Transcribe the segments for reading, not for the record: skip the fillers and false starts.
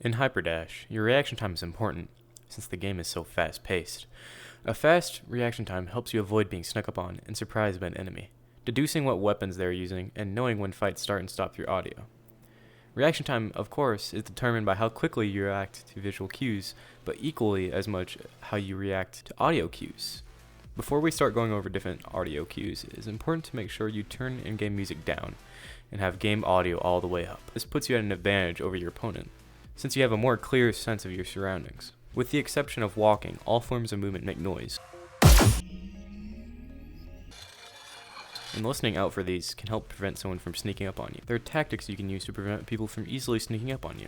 In Hyperdash, your reaction time is important, since the game is so fast-paced. A fast reaction time helps you avoid being snuck up on and surprised by an enemy, deducing what weapons they are using, and knowing when fights start and stop through audio. Reaction time, of course, is determined by how quickly you react to visual cues, but equally as much how you react to audio cues. Before we start going over different audio cues, it is important to make sure you turn in-game music down and have game audio all the way up. This puts you at an advantage over your opponent, since you have a more clear sense of your surroundings. With the exception of walking, all forms of movement make noise. And listening out for these can help prevent someone from sneaking up on you. There are tactics you can use to prevent people from easily sneaking up on you.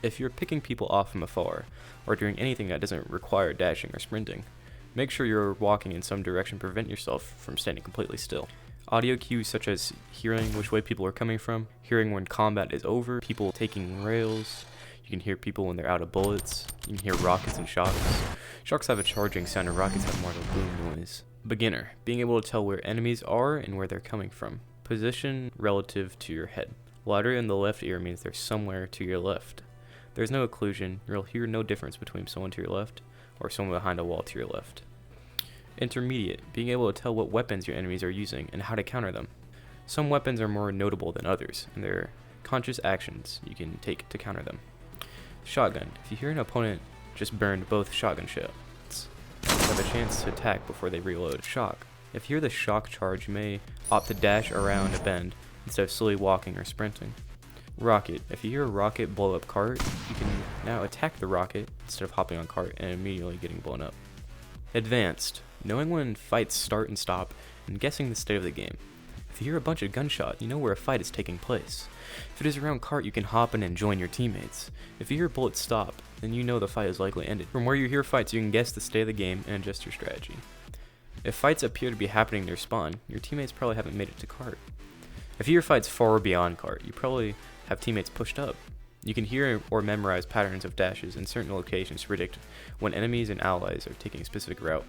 If you're picking people off from afar, or doing anything that doesn't require dashing or sprinting, make sure you're walking in some direction to prevent yourself from standing completely still. Audio cues such as hearing which way people are coming from, hearing when combat is over, people taking rails. You can hear people when they're out of bullets. You can hear rockets and shocks. Shocks have a charging sound and rockets have more of a boom noise. Beginner, being able to tell where enemies are and where they're coming from. Position relative to your head. Louder in the left ear means they're somewhere to your left. There's no occlusion. You'll hear no difference between someone to your left or someone behind a wall to your left. Intermediate, being able to tell what weapons your enemies are using and how to counter them. Some weapons are more notable than others, and there are conscious actions you can take to counter them. Shotgun, if you hear an opponent just burned both shotgun shots, you have a chance to attack before they reload. Shock, if you hear the shock charge, you may opt to dash around a bend instead of slowly walking or sprinting. Rocket, if you hear a rocket blow up cart, you can now attack the rocket instead of hopping on cart and immediately getting blown up. Advanced, knowing when fights start and stop and guessing the state of the game. If you hear a bunch of gunshot, you know where a fight is taking place. If it is around cart, you can hop in and join your teammates. If you hear bullets stop, then you know the fight is likely ended. From where you hear fights, you can guess the state of the game and adjust your strategy. If fights appear to be happening near spawn, your teammates probably haven't made it to cart. If you hear fights far beyond cart, you probably have teammates pushed up. You can hear or memorize patterns of dashes in certain locations to predict when enemies and allies are taking a specific route.